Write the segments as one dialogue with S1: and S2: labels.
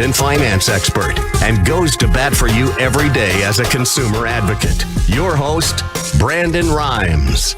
S1: agent and finance expert and goes to bat for you every day as a consumer advocate. Your host, Brandon Rhymes.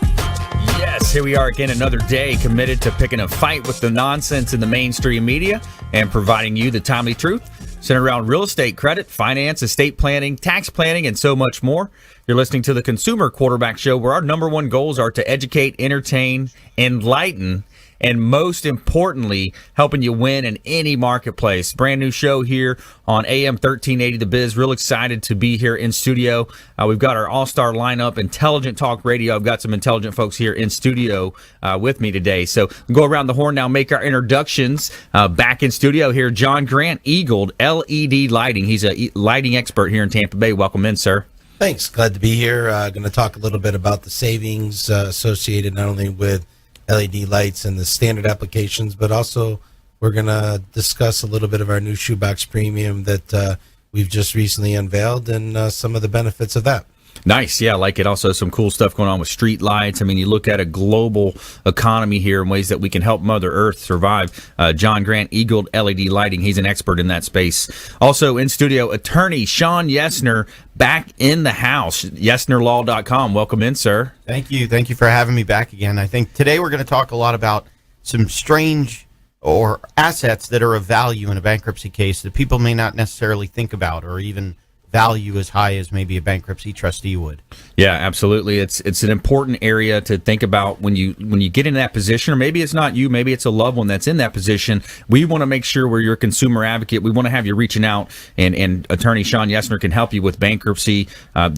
S2: Yes, here we are again, another day committed to picking a fight with the nonsense in the mainstream media and providing you the timely truth centered around real estate, credit, finance, estate planning, tax planning, and so much more. You're listening to the Consumer Quarterback Show, where our number one goals are to educate, entertain, enlighten, and most importantly, helping you win in any marketplace. Brand new show here on AM 1380 The Biz. Real excited to be here in studio. We've got our all-star lineup, Intelligent Talk Radio. I've got some intelligent folks here in studio with me today. So we'll go around the horn now, make our introductions. Back in studio here, John Grant, EAG-LED Lighting. He's a lighting expert here in Tampa Bay. Welcome in, sir.
S3: Thanks. Glad to be here. Going to talk a little bit about the savings associated not only with LED lights and the standard applications, but also we're going to discuss a little bit of our new shoebox premium that we've just recently unveiled and some of the benefits of that.
S2: Nice. Yeah, I like it. Also, some cool stuff going on with street lights. I mean, you look at a global economy here in ways that we can help Mother Earth survive. John Grant, EAG-LED Lighting. He's an expert in that space. Also in studio, attorney Shawn Yesner, back in the house. YesnerLaw.com. Welcome in, sir.
S4: Thank you. Thank you for having me back again. I think today we're going to talk a lot about some strange or assets that are of value in a bankruptcy case that people may not necessarily think about or even value as high as maybe a bankruptcy trustee would. Yeah,
S2: absolutely. It's an important area to think about when you get in that position, or maybe it's not you, maybe it's a loved one that's in that position. We want to make sure we're your consumer advocate. We want to have you reaching out, and attorney Shawn Yesner can help you with bankruptcy,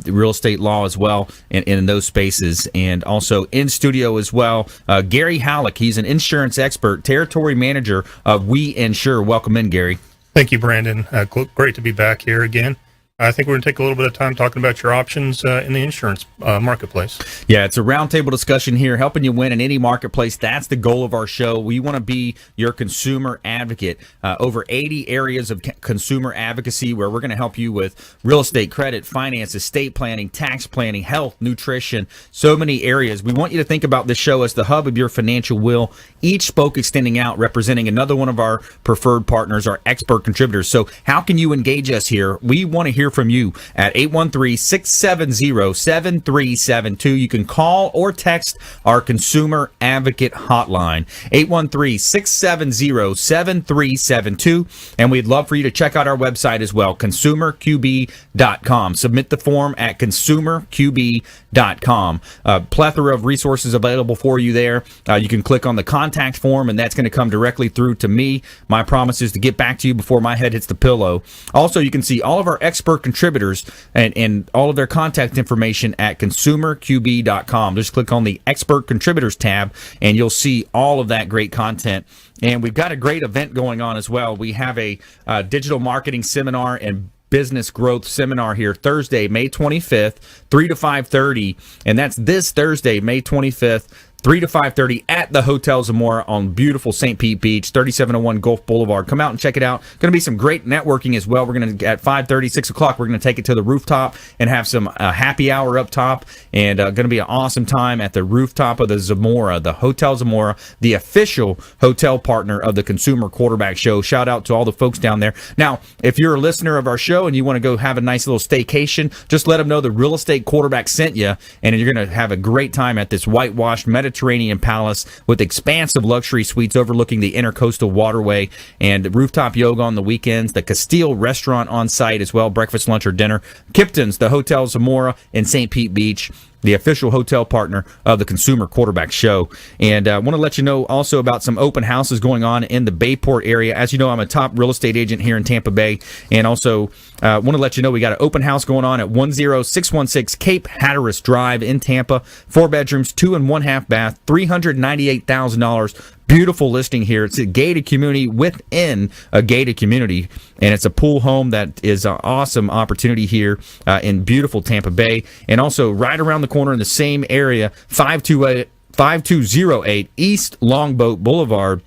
S2: real estate law as well, and in those spaces. And also in studio as well, Gary Hallock. He's an insurance expert, territory manager of WeInsure. Welcome in, Gary.
S5: Thank you, Brandon. Great to be back here again. I think we're going to take a little bit of time talking about your options in the insurance marketplace.
S2: Yeah, it's a roundtable discussion here, helping you win in any marketplace. That's the goal of our show. We want to be your consumer advocate. Over 80 areas of consumer advocacy where we're going to help you with real estate, credit, finance, estate planning, tax planning, health, nutrition, so many areas. We want you to think about this show as the hub of your financial will, each spoke extending out, representing another one of our preferred partners, our expert contributors. So how can you engage us here? We want to hear from you at 813-670-7372. You can call or text our consumer advocate hotline, 813-670-7372. And we'd love for you to check out our website as well, consumerqb.com. Submit the form at consumerqb.com. A plethora of resources available for you there. You can click on the contact form, and that's going to come directly through to me. My promise is to get back to you before my head hits the pillow. Also, you can see all of our expert contributors and all of their contact information at consumerqb.com. Just click on the expert contributors tab and you'll see all of that great content. And we've got a great event going on as well. We have a digital marketing seminar and business growth seminar here Thursday, May 25th, 3 to 5:30, and that's this Thursday, May 25th, 3 to 5:30 at the Hotel Zamora on beautiful St. Pete Beach, 3701 Gulf Boulevard. Come out and check it out. Going to be some great networking as well. We're going to, at 5:30, 6 o'clock, we're going to take it to the rooftop and have some happy hour up top, and going to be an awesome time at the rooftop of the Zamora, the Hotel Zamora, the official hotel partner of the Consumer Quarterback Show. Shout out to all the folks down there. Now, if you're a listener of our show and you want to go have a nice little staycation, just let them know the Real Estate Quarterback sent you, and you're going to have a great time at this whitewashed Mediterranean Palace with expansive luxury suites overlooking the Intercoastal Waterway, and rooftop yoga on the weekends, the Castile restaurant on site as well, breakfast, lunch, or dinner. Kipton's, the Hotel Zamora in St. Pete Beach, the official hotel partner of the Consumer Quarterback Show. And I want to let you know also about some open houses going on in the Bayport area. As you know, I'm a top real estate agent here in Tampa Bay, and also want to let you know we got an open house going on at 10616 Cape Hatteras Drive in Tampa. 4 bedrooms, 2 and 1/2 bath, $398,000. Beautiful listing here. It's a gated community within a gated community, and it's a pool home that is an awesome opportunity here in beautiful Tampa Bay. And also right around the corner in the same area, 5208 East Longboat Boulevard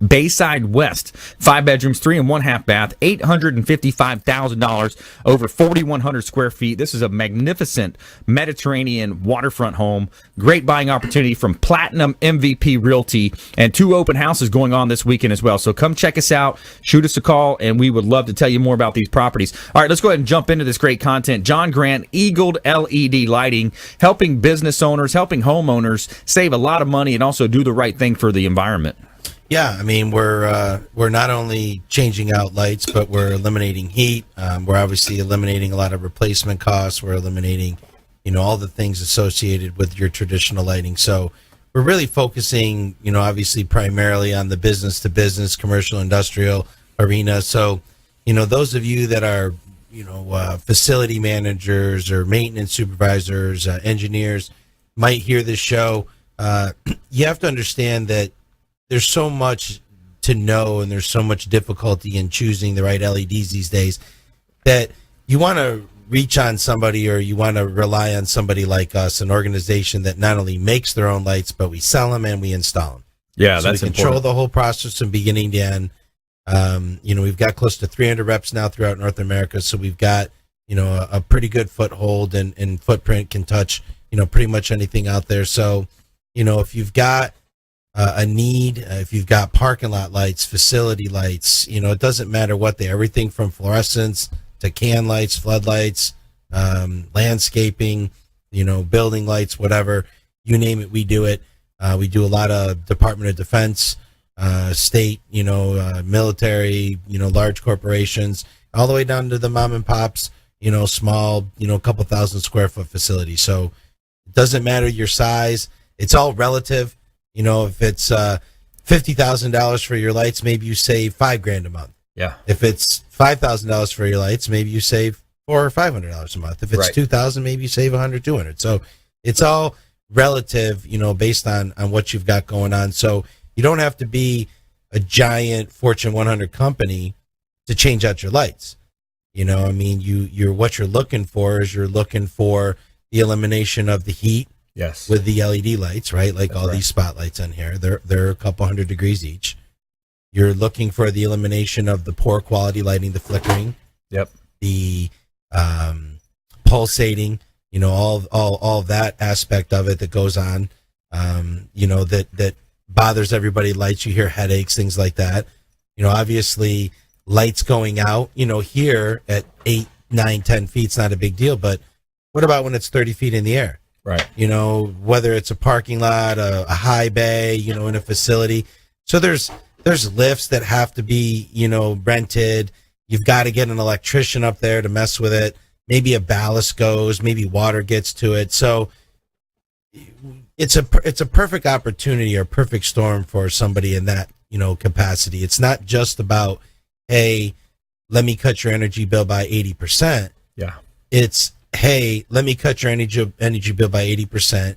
S2: Bayside West, 5 bedrooms, 3 and 1/2 bath, $855,000, over 4,100 square feet. This is a magnificent Mediterranean waterfront home. Great buying opportunity from Platinum MVP Realty, and 2 open houses going on this weekend as well. So come check us out, shoot us a call, and we would love to tell you more about these properties. All right, let's go ahead and jump into this great content. John Grant, EAG-LED Lighting, helping business owners, helping homeowners save a lot of money and also do the right thing for the environment.
S3: Yeah, I mean, we're not only changing out lights, but we're eliminating heat. We're obviously eliminating a lot of replacement costs. We're eliminating, all the things associated with your traditional lighting. So we're really focusing, obviously primarily on the business to business, commercial, industrial arena. So, those of you that are, facility managers or maintenance supervisors, engineers might hear this show. You have to understand that there's so much to know and there's so much difficulty in choosing the right LEDs these days that you want to reach on somebody, or you want to rely on somebody like us, an organization that not only makes their own lights, but we sell them and we install them.
S2: Yeah,
S3: so
S2: that's
S3: we control
S2: important.
S3: the whole process from beginning to end. We've got close to 300 reps now throughout North America, so we've got a pretty good foothold and footprint, can touch pretty much anything out there. So if you've got a need, if you've got parking lot lights, facility lights, it doesn't matter what they are, everything from fluorescents to can lights, floodlights, landscaping, building lights, whatever, you name it, we do it. We do a lot of Department of Defense, state, military, large corporations, all the way down to the mom and pops, small, a couple thousand square foot facilities. So it doesn't matter your size. It's all relative. If it's $50,000 for your lights, maybe you save $5,000 a month.
S2: Yeah.
S3: If it's $5,000 for your lights, maybe you save $400 or $500 a month. If it's
S2: Right.
S3: $2,000, maybe you save $100, $200. So it's all relative, based on what you've got going on. So you don't have to be a giant Fortune 100 company to change out your lights. What you're looking for is the elimination of the heat.
S2: Yes.
S3: With the LED lights, right? Like
S2: That's
S3: all
S2: right.
S3: these spotlights on here, they're a couple hundred degrees each. You're looking for the elimination of the poor quality lighting, the flickering,
S2: Yep.
S3: the pulsating, all that aspect of it that goes on, that bothers everybody. Lights, you hear headaches, things like that. Obviously lights going out, here at 8, 9, 10 feet, it's not a big deal. But what about when it's 30 feet in the air?
S2: Right.
S3: Whether it's a parking lot, a high bay, in a facility. So there's lifts that have to be, rented. You've got to get an electrician up there to mess with it. Maybe a ballast goes, maybe water gets to it. So it's a perfect opportunity or perfect storm for somebody in that, capacity. It's not just about, hey, let me cut your energy bill by 80%.
S2: Yeah.
S3: It's, hey, let me cut your energy bill by 80%,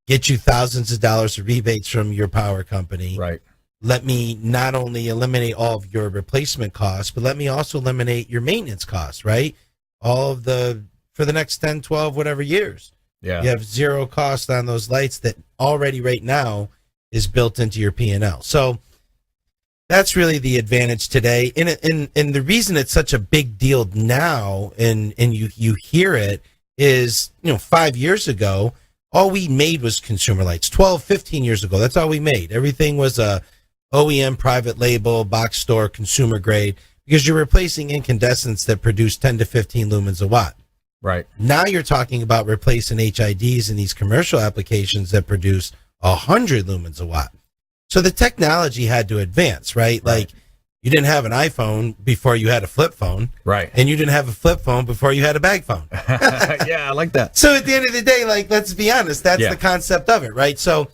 S3: get you thousands of dollars of rebates from your power company.
S2: Right.
S3: Let me not only eliminate all of your replacement costs, but let me also eliminate your maintenance costs, right? For the next 10, 12, whatever years.
S2: Yeah.
S3: You have zero cost on those lights that already right now is built into your P&L. So that's really the advantage today. And the reason it's such a big deal now, and you hear it, is, 5 years ago, all we made was consumer lights. 12, 15 years ago, that's all we made. Everything was a OEM private label, box store, consumer grade, because you're replacing incandescents that produce 10 to 15 lumens a watt.
S2: Right.
S3: Now you're talking about replacing HIDs in these commercial applications that produce 100 lumens a watt. So the technology had to advance, right? Like, you didn't have an iPhone before you had a flip phone.
S2: Right.
S3: And you didn't have a flip phone before you had a bag phone.
S2: Yeah, I like that.
S3: So at the end of the day, like, let's be honest, that's
S2: Yeah.
S3: the concept of it, right? So,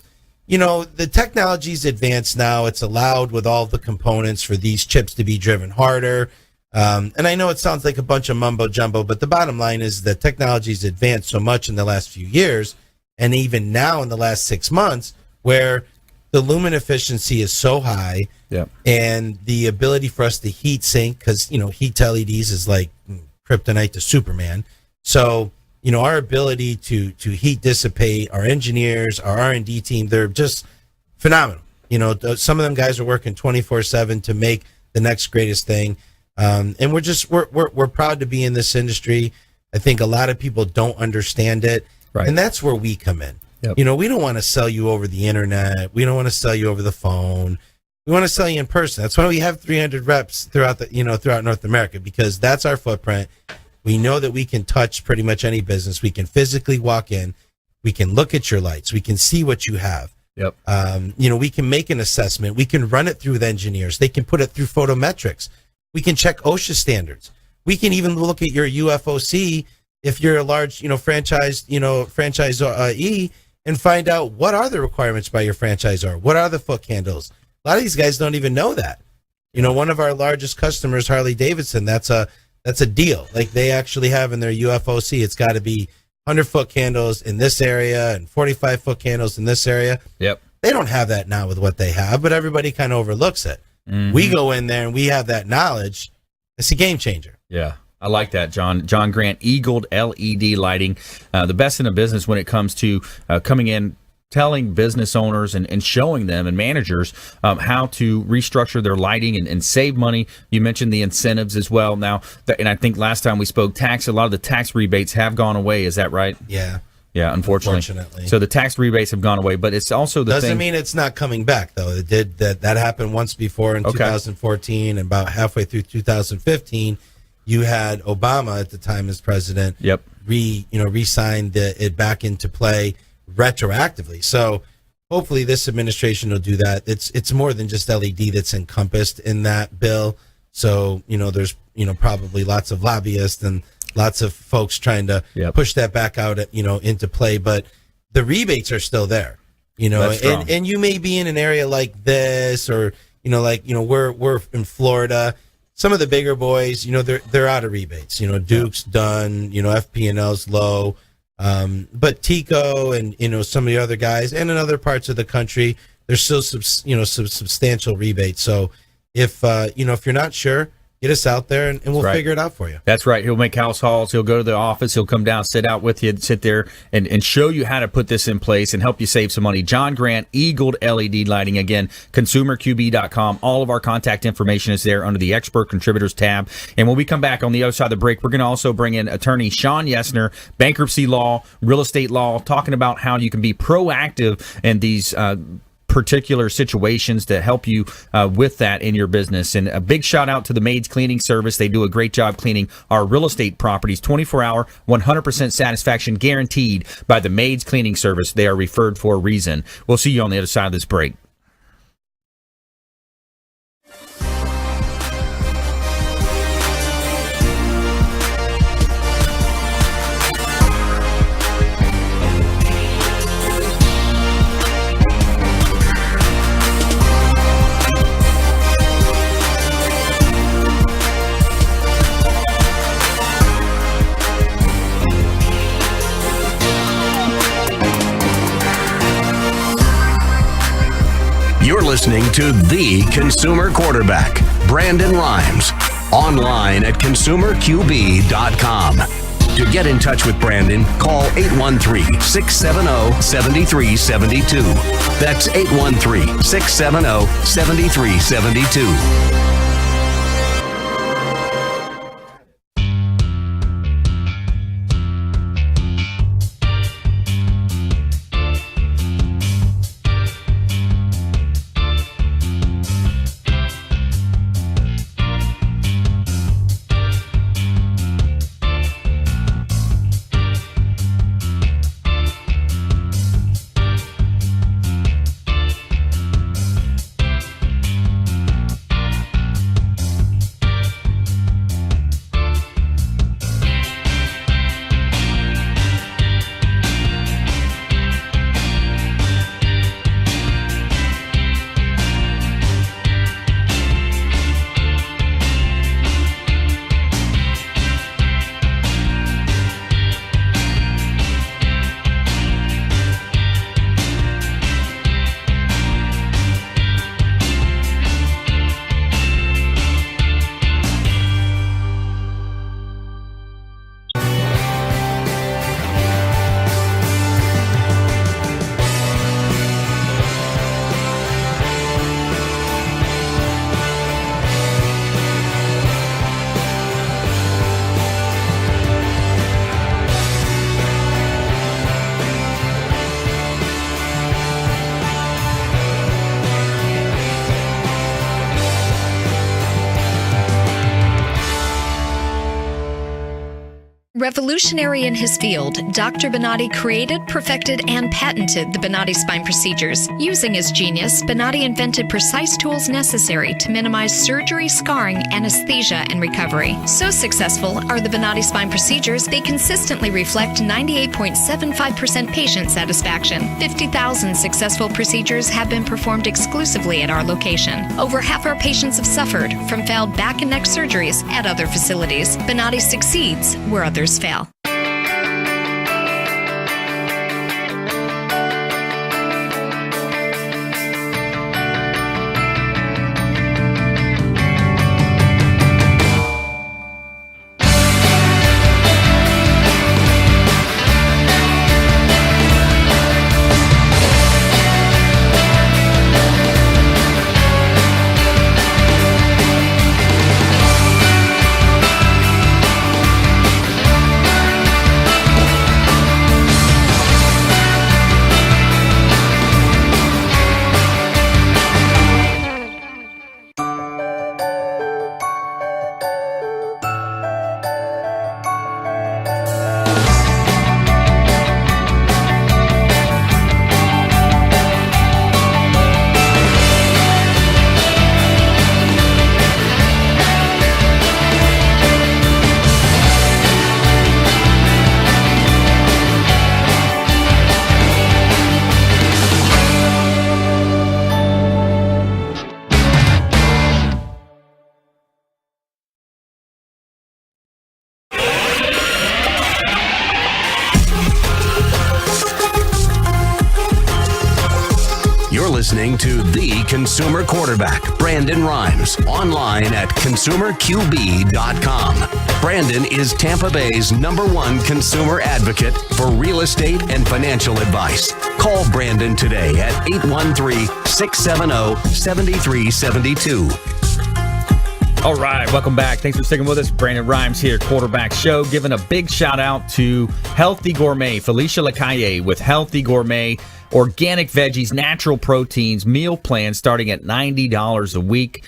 S3: the technology's advanced now. It's allowed with all the components for these chips to be driven harder. And I know it sounds like a bunch of mumbo jumbo, but the bottom line is that technology's advanced so much in the last few years, and even now in the last 6 months, where the lumen efficiency is so high,
S2: Yeah.
S3: and the ability for us to heat sink, because heat to LEDs is like kryptonite to Superman. So our ability to heat dissipate, our engineers, our R&D team, they're just phenomenal. Some of them guys are working 24/7 to make the next greatest thing. And we're proud to be in this industry. I think a lot of people don't understand it.
S2: Right.
S3: And that's where we come in.
S2: Yep.
S3: We don't want to sell you over the internet. We don't want to sell you over the phone. We want to sell you in person. That's why we have 300 reps throughout North America, because that's our footprint. We know that we can touch pretty much any business. We can physically walk in. We can look at your lights. We can see what you have.
S2: Yep.
S3: We can make an assessment. We can run it through with engineers. They can put it through photometrics. We can check OSHA standards. We can even look at your UFOC if you're a large, franchisee, and find out what are the requirements by your franchisor. What are the foot candles? A lot of these guys don't even know that. One of our largest customers, Harley Davidson, that's a deal. Like, they actually have in their UFOC, it's got to be 100-foot candles in this area and 45-foot candles in this area.
S2: Yep.
S3: They don't have that now with what they have, but everybody kind of overlooks it. Mm-hmm. We go in there and we have that knowledge. It's a game changer.
S2: Yeah. I like that, John. John Grant, EAG-LED lighting, the best in the business when it comes to coming in, telling business owners and showing them and managers how to restructure their lighting and save money. You mentioned the incentives as well. Now, and I think last time we spoke tax, a lot of the tax rebates have gone away. Is that right?
S3: Yeah.
S2: Yeah, unfortunately. So the tax rebates have gone away, but it's also the
S3: Doesn't mean it's not coming back, though. It did that happened once before in 2014, and about halfway through 2015. You had Obama at the time as president.
S2: Yep.
S3: Re-signed it back into play retroactively. So hopefully this administration will do that. It's more than just LED that's encompassed in that bill. So there's probably lots of lobbyists and lots of folks trying to push that back out into play. But the rebates are still there. And you may be in an area like this, or we're in Florida. Some of the bigger boys, they're out of rebates. Duke's done. FP&L's low, but Tico and some of the other guys, and in other parts of the country, there's still some substantial rebates. So if you're not sure, get us out there and we'll figure it out for you.
S2: That's right. He'll make house calls. He'll go to the office. He'll come down, sit out with you, sit there and show you how to put this in place and help you save some money. John Grant, EAG-LED lighting. Again, consumerqb.com. All of our contact information is there under the Expert Contributors tab. And when we come back on the other side of the break, we're going to also bring in attorney Shawn Yesner, bankruptcy law, real estate law, talking about how you can be proactive in these particular situations to help you with that in your business. And a big shout out to the Maids Cleaning Service. They do a great job cleaning our real estate properties. 24-hour, 100% satisfaction guaranteed by the Maids Cleaning Service. They are referred for a reason. We'll see you on the other side of this break.
S1: You're listening to The Consumer Quarterback, Brandon Rhymes, online at consumerqb.com. To get in touch with Brandon, call 813-670-7372. That's 813-670-7372.
S6: Revolutionary in his field, Dr. Bonatti created, perfected, and patented the Bonatti spine procedures. Using his genius, Bonatti invented precise tools necessary to minimize surgery, scarring, anesthesia, and recovery. So successful are the Bonatti spine procedures, they consistently reflect 98.75% patient satisfaction. 50,000 successful procedures have been performed exclusively at our location. Over half our patients have suffered from failed back and neck surgeries at other facilities. Bonatti succeeds where others fail.
S1: Listening to The Consumer Quarterback, Brandon Rhymes, online at consumerqb.com. Brandon is Tampa Bay's #1 consumer advocate for real estate and financial advice. Call Brandon today at 813-670-7372.
S2: All right, welcome back. Thanks for sticking with us. Brandon Rhymes here, Quarterback Show. Giving a big shout out to Healthy Gourmet, Felicia Lacaille with Healthy Gourmet. Organic veggies, natural proteins, meal plans starting at $90 a week,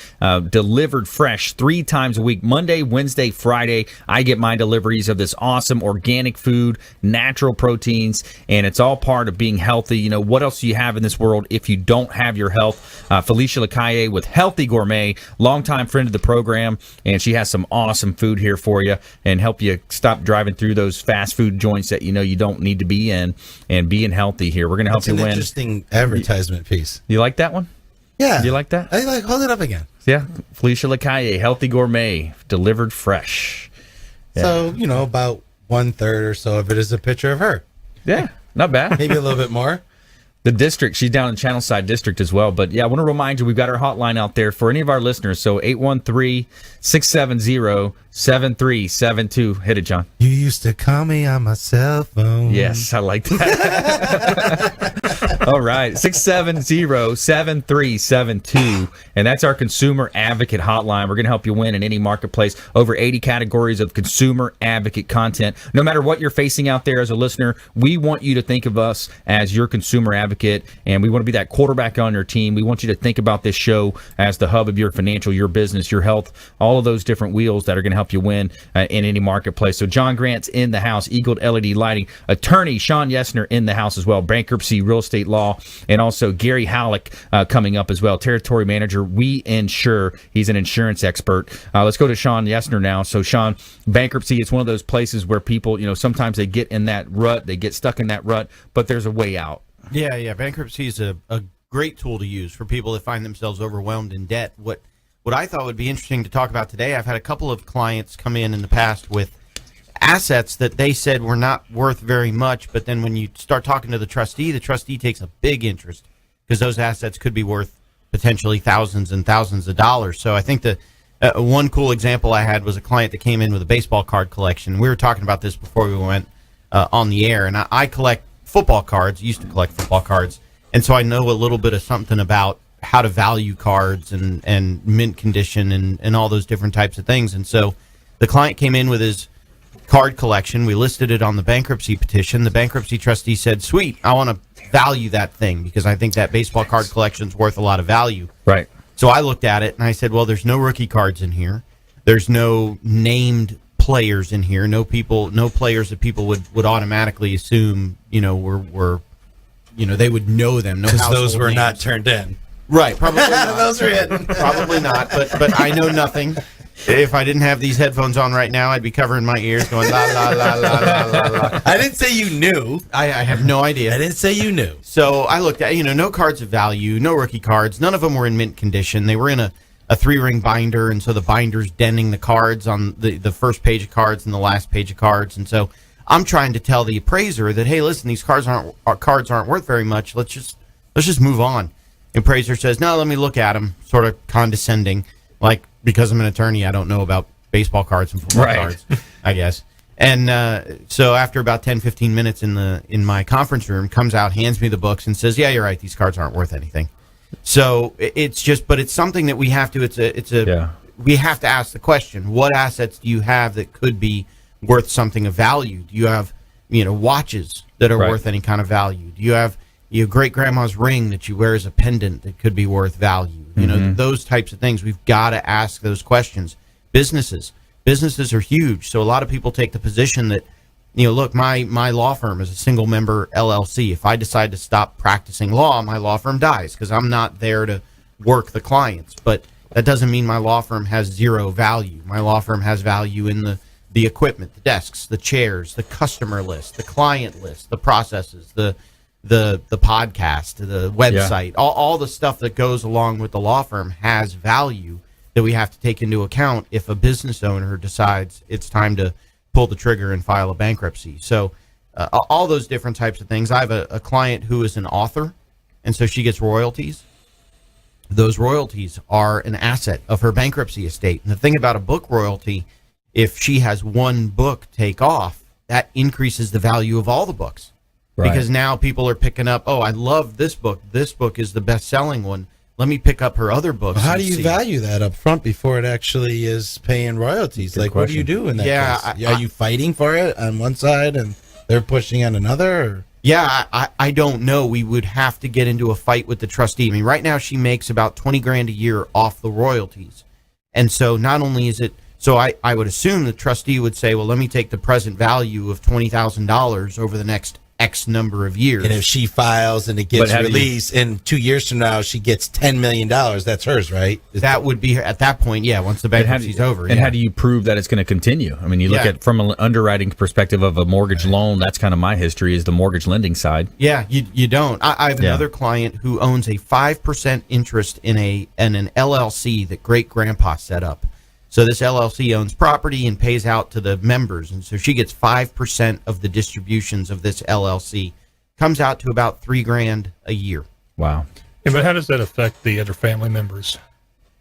S2: delivered fresh 3 times a week, Monday, Wednesday, Friday. I get my deliveries of this awesome organic food, natural proteins, and it's all part of being healthy. You know, what else do you have in this world if you don't have your health? Felicia Lacaille with Healthy Gourmet, longtime friend of the program, and she has some awesome food here for you and help you stop driving through those fast food joints that you know you don't need to be in and being healthy here. We're going to help you
S3: An
S2: win.
S3: interesting advertisement piece.
S2: You like that one?
S3: Yeah.
S2: You like that?
S3: I like. Hold it up again.
S2: Yeah. Felicia Lacaille, Healthy Gourmet, delivered fresh. Yeah.
S3: So, you know, about 1/3 or so of it is a picture of her.
S2: Yeah, not bad.
S3: Maybe a little bit more.
S2: The district, she's down in Channelside District as well. But yeah, I want to remind you, we've got our hotline out there for any of our listeners. So 813-670-7372. Hit it, John.
S3: You used to call me on my cell phone.
S2: Yes, I like that. All right, 670-7372. And that's our consumer advocate hotline. We're going to help you win in any marketplace. Over 80 categories of consumer advocate content. No matter what you're facing out there as a listener, we want you to think of us as your consumer advocate, and we want to be that quarterback on your team. We want you to think about this show as the hub of your financial, your business, your health, all of those different wheels that are going to help you win in any marketplace. So John Grant's in the house, EAG-LED Lighting, attorney Shawn Yesner in the house as well, bankruptcy, real estate law, and also Gary Hallock coming up as well, territory manager, WeInsure. He's an insurance expert. Let's go to Shawn Yesner now. So Shawn, bankruptcy is one of those places where people, you know, sometimes they get in that rut, they get stuck in that rut, but there's a way out.
S4: Yeah. Bankruptcy is a great tool to use for people that find themselves overwhelmed in debt. What I thought would be interesting to talk about today, I've had a couple of clients come in the past with assets that they said were not worth very much, but then when you start talking to the trustee takes a big interest because those assets could be worth potentially thousands and thousands of dollars. So I think the one cool example I had was a client that came in with a baseball card collection. We were talking about this before we went on the air, and I collect football cards, used to collect football cards, and so I know a little bit of something about how to value cards and mint condition and all those different types of things. And so the client came in with his card collection. We listed it on the bankruptcy petition. The bankruptcy trustee said, sweet, I want to value that thing because I think that baseball card collection's worth a lot of value.
S2: Right.
S4: So I looked at it and I said, well, there's no rookie cards in here. There's no named players in here, no players that people would automatically assume, were they would know them.
S3: Because those were not turned in.
S4: Right, probably not.
S3: Those were hidden.
S4: Probably not, but I know nothing. If I didn't have these headphones on right now, I'd be covering my ears going la la la la la la la.
S3: I didn't say you knew.
S4: I have no idea.
S3: I didn't say you knew.
S4: So I looked at, no cards of value, no rookie cards. None of them were in mint condition. They were in a 3-ring binder, and so the binder's denting the cards on the first page of cards and the last page of cards. And so I'm trying to tell the appraiser that, hey, listen, these cards aren't worth very much. Let's just move on. The appraiser says, no, let me look at them, sort of condescending, like, because I'm an attorney, I don't know about baseball cards and football cards, I guess. And so after about 10, 15 minutes in my conference room, comes out, hands me the books, and says, yeah, you're right, these cards aren't worth anything. So it's something that we have to, we have to ask the question, what assets do you have that could be worth something of value? Do you have, watches that are worth any kind of value? Do you have your great-grandma's ring that you wear as a pendant that could be worth value? Those types of things. We've got to ask those questions. Businesses are huge. So a lot of people take the position that, look, my law firm is a single-member LLC. If I decide to stop practicing law, my law firm dies because I'm not there to work the clients. But that doesn't mean my law firm has zero value. My law firm has value in the equipment, the desks, the chairs, the customer list, the client list, the processes, the podcast, the website, all the stuff that goes along with the law firm has value that we have to take into account if a business owner decides it's time to pull the trigger and file a bankruptcy. So all those different types of things. I have a client who is an author, and so she gets royalties. Those royalties are an asset of her bankruptcy estate. And the thing about a book royalty, if she has one book take off, that increases the value of all the books. Right. Because now people are picking up, oh, I love this book. This book is the best-selling one. Let me pick up her other books.
S3: Well, how do you value that up front before it actually is paying royalties? Good question. What do you do in that case? Are you fighting for it on one side and they're pushing on another? Or?
S4: Yeah, I don't know. We would have to get into a fight with the trustee. I mean, right now she makes about $20,000 a year off the royalties. And so not only is it, so I would assume the trustee would say, well, let me take the present value of $20,000 over the next X number of years.
S3: And if she files and it gets released, and 2 years from now she gets $10 million, that's hers, right?
S4: That would be at that point, yeah, once the bankruptcy's over.
S2: And how do you prove that it's going to continue? I mean, you look at from an underwriting perspective of a mortgage loan, that's kind of my history is the mortgage lending side.
S4: Yeah, you don't. I have another client who owns a 5% interest in an LLC that great-grandpa set up. So this LLC owns property and pays out to the members, and so she gets 5% of the distributions of this LLC. Comes out to about $3,000 a year.
S2: Wow.
S5: Yeah, but how does that affect the other family members?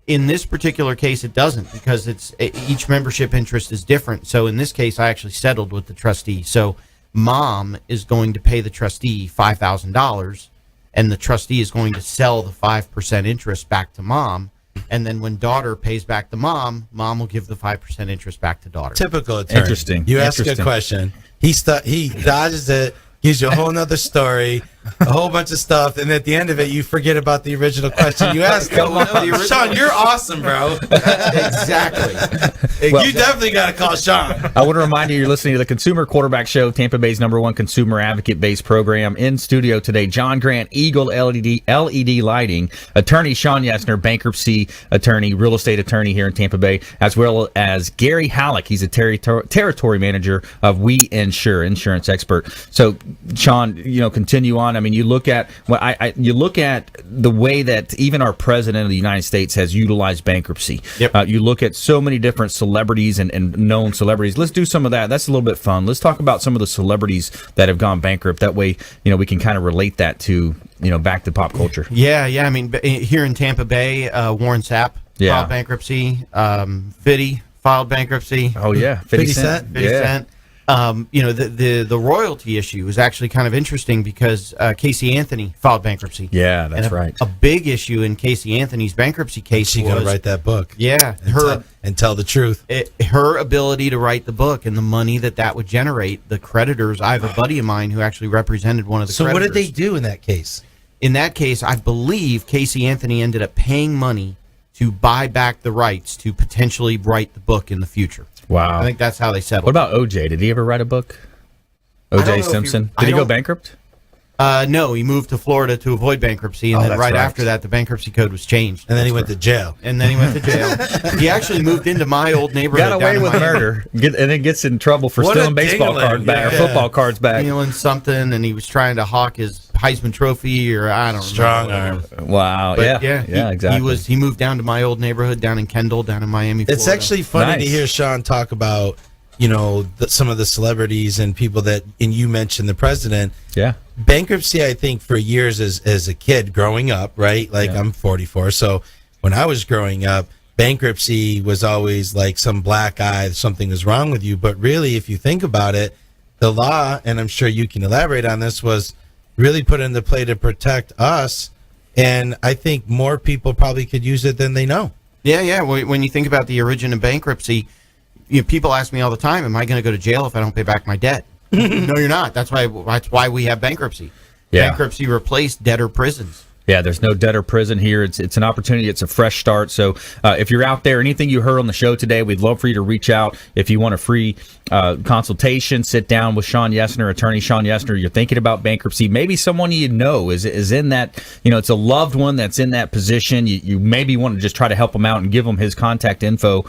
S4: In this particular case, it doesn't, because each membership interest is different. So in this case, I actually settled with the trustee. So mom is going to pay the trustee $5,000, and the trustee is going to sell the 5% interest back to mom. And then when daughter pays back to mom will give the 5% interest back to daughter.
S3: Typical attorney.
S2: Interesting.
S3: You ask a question, he dodges it, gives you a whole nother story, a whole bunch of stuff, and at the end of it, you forget about the original question you asked. Shawn, you're awesome, bro.
S4: Exactly.
S3: Well, you definitely got to call Shawn.
S2: I want to remind you, you're listening to the Consumer Quarterback Show, Tampa Bay's #1 consumer advocate-based program. In studio today, John Grant, EAG-LED lighting, attorney Shawn Yesner, bankruptcy attorney, real estate attorney here in Tampa Bay, as well as Gary Hallock. He's a territory manager of WeInsure, insurance expert. So, Shawn, continue on. I mean, you look at you look at the way that even our president of the United States has utilized bankruptcy.
S4: Yep.
S2: You look at so many different celebrities and known celebrities. Let's do some of that. That's a little bit fun. Let's talk about some of the celebrities that have gone bankrupt. That way, we can kind of relate that to back to pop culture.
S4: Yeah. I mean, here in Tampa Bay, Warren Sapp filed bankruptcy. Fitty filed bankruptcy.
S2: Oh yeah,
S4: 50 Cent. 50 Cent. The royalty issue is actually kind of interesting because Casey Anthony filed bankruptcy.
S2: Yeah, that's right.
S4: A big issue in Casey Anthony's bankruptcy case
S3: was going to write that book.
S4: Yeah,
S3: and tell the truth.
S4: Her ability to write the book and the money that would generate, the creditors. I have a buddy of mine who actually represented one of the creditors.
S3: So what did they do in that case?
S4: In that case, I believe Casey Anthony ended up paying money to buy back the rights to potentially write the book in the future.
S2: Wow.
S4: I think that's how they settled.
S2: What about OJ? Did he ever write a book?
S4: don't know
S2: OJ
S4: if
S2: Simpson.
S4: I
S2: Did he go
S4: don't-
S2: bankrupt?
S4: No, he moved to Florida to avoid bankruptcy, and then
S2: that's
S4: right
S2: right.
S4: after that, the bankruptcy code was changed.
S3: And then he went to jail.
S4: And then he went to jail. He actually moved into my old neighborhood.
S2: Got away
S4: down in
S2: with
S4: Miami.
S2: murder, and then gets in trouble for
S3: What a
S2: stealing baseball
S3: dingling.
S2: cards back or
S3: Yeah.
S2: football cards back.
S4: Stealing something, and he was trying to hawk his Heisman Trophy, or I don't
S3: Strong
S4: remember.
S3: arm.
S2: Wow.
S4: But
S2: Yeah. Exactly.
S4: He moved down to my old neighborhood down in Kendall, down in Miami.
S3: It's
S4: Florida.
S3: actually funny
S2: Nice.
S3: to hear Shawn talk about, some of the celebrities and people and you mentioned the president.
S2: Yeah.
S3: Bankruptcy, I think, for years as a kid growing up, right? Like, I'm 44. So when I was growing up, bankruptcy was always like some black eye, something is wrong with you. But really, if you think about it, the law, and I'm sure you can elaborate on this, was really put into play to protect us. And I think more people probably could use it than they know.
S4: Yeah. When you think about the origin of bankruptcy, people ask me all the time, "Am I going to go to jail if I don't pay back my debt?" No, you're not. That's why we have bankruptcy.
S2: Yeah.
S4: Bankruptcy replaced debtor prisons.
S2: Yeah, there's no debtor prison here. It's an opportunity. It's a fresh start. So if you're out there, anything you heard on the show today, we'd love for you to reach out. If you want a free consultation, sit down with Shawn Yesner, attorney Shawn Yesner. You're thinking about bankruptcy. Maybe someone you know is in that, it's a loved one that's in that position. You maybe want to just try to help him out and give him his contact info.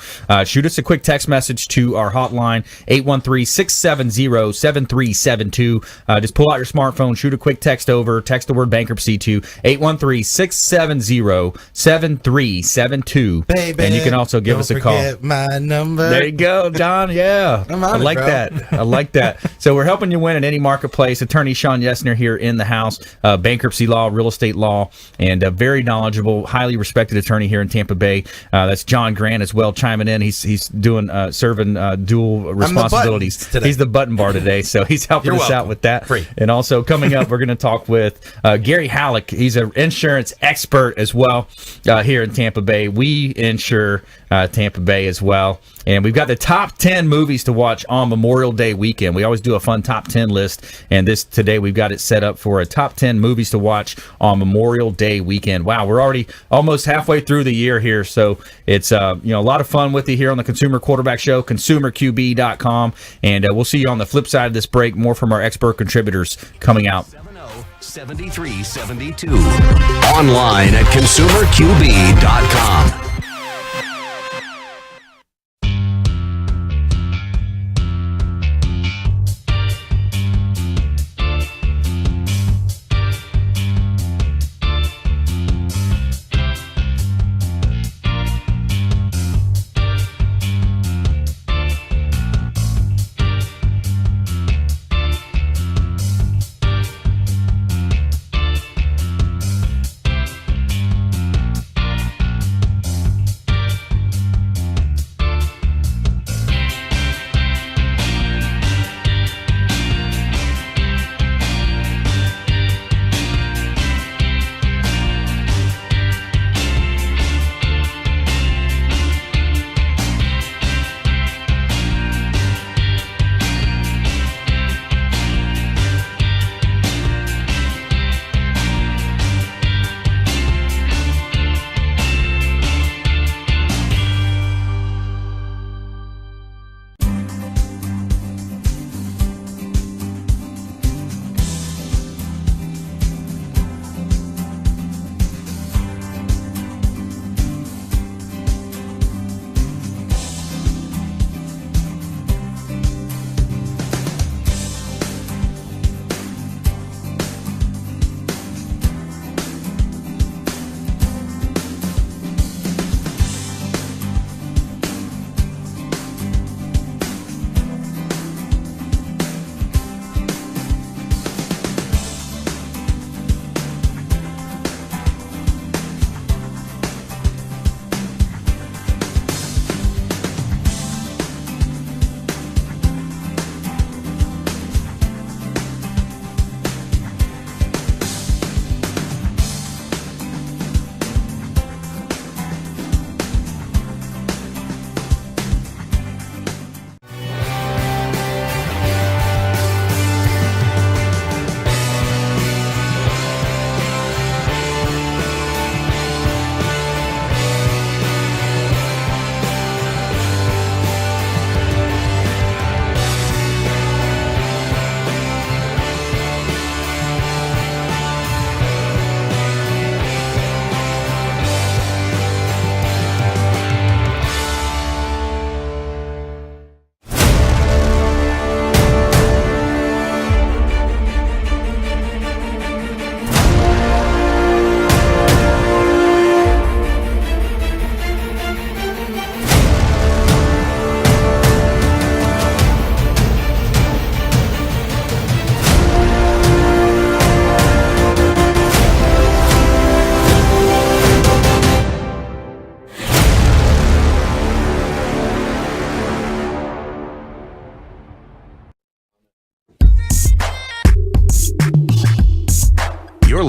S2: Shoot us a quick text message to our hotline, 813-670-7372. Just pull out your smartphone, shoot a quick text over, text the word bankruptcy to 813-670-7372.
S3: Baby,
S2: and you can also give us a call.
S3: Forget my number.
S2: There you go, John. Yeah.
S3: I'm on
S2: I
S3: it,
S2: like
S3: bro.
S2: that. I like that. So we're helping you win in any marketplace. Attorney Shawn Yesner here in the house, bankruptcy law, real estate law, and a very knowledgeable, highly respected attorney here in Tampa Bay. That's John Grant as well chiming in. He's doing serving dual responsibilities.
S3: buttons today.
S2: He's the button bar today, so he's helping
S3: You're
S2: us out
S3: welcome.
S2: with that.
S3: Free.
S2: And also coming up, we're going to talk with Gary Hallock. He's an insurance expert as well here in Tampa Bay. WeInsure Tampa Bay as well. And we've got the top 10 movies to watch on Memorial Day weekend. We always do a fun top 10 list, and today we've got it set up for a top 10 movies to watch on Memorial Day weekend. Wow, we're already almost halfway through the year here, so it's a lot of fun with you here on the Consumer Quarterback Show, consumerqb.com, and we'll see you on the flip side of this break. More from our expert contributors coming out.
S1: 7372. Online at consumerqb.com.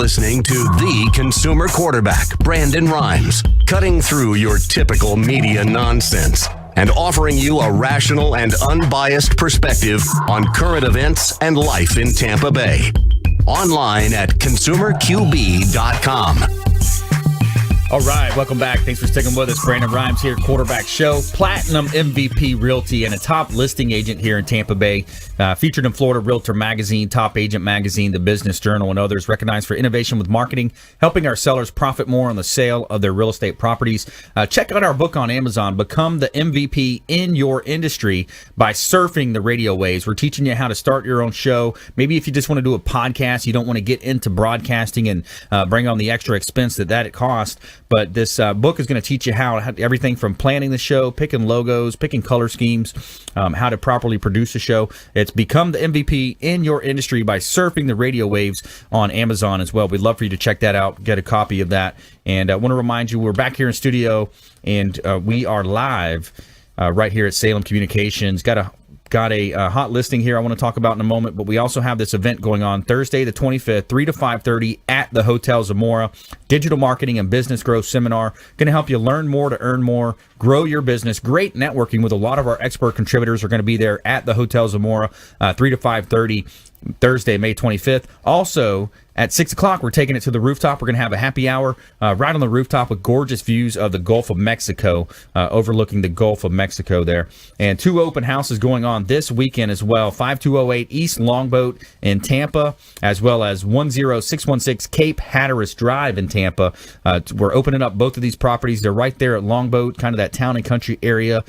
S1: listening to the consumer quarterback, Brandon Rhymes, cutting through your typical media nonsense and offering you a rational and unbiased perspective on current events and life in Tampa Bay. Online at consumerqb.com.
S2: All right, welcome back. Thanks for sticking with us. Brandon Rhymes here, Quarterback Show, Platinum MVP Realty, and a top listing agent here in Tampa Bay. Featured in Florida Realtor Magazine, Top Agent Magazine, The Business Journal, and others. Recognized for innovation with marketing, helping our sellers profit more on the sale of their real estate properties. Check out our book on Amazon, Become the MVP in Your Industry by Surfing the Radio Waves. We're teaching you how to start your own show. Maybe if you just want to do a podcast, you don't want to get into broadcasting and bring on the extra expense that it costs. But this book is going to teach you how everything from planning the show, picking logos, picking color schemes, how to properly produce a show. It's Become the MVP in Your Industry by Surfing the Radio Waves on Amazon as well. We'd love for you to check that out, get a copy of that. And I want to remind you, we're back here in studio, and we are live right here at Salem Communications. Got a hot listing here I want to talk about in a moment, but we also have this event going on Thursday the 25th, 3 to 5:30 at the Hotel Zamora. Digital Marketing and Business Growth Seminar. Going to help you learn more to earn more, grow your business. Great networking with a lot of our expert contributors are going to be there at the Hotel Zamora, 3 to 5:30. Thursday, May 25th. Also, at 6 o'clock, we're taking it to the rooftop. We're going to have a happy hour right on the rooftop with gorgeous views of the Gulf of Mexico, overlooking the Gulf of Mexico there. And 2 open houses going on this weekend as well. 5208 East Longboat in Tampa, as well as 10616 Cape Hatteras Drive in Tampa. We're opening up both of these properties. They're right there at Longboat, kind of that town and country area,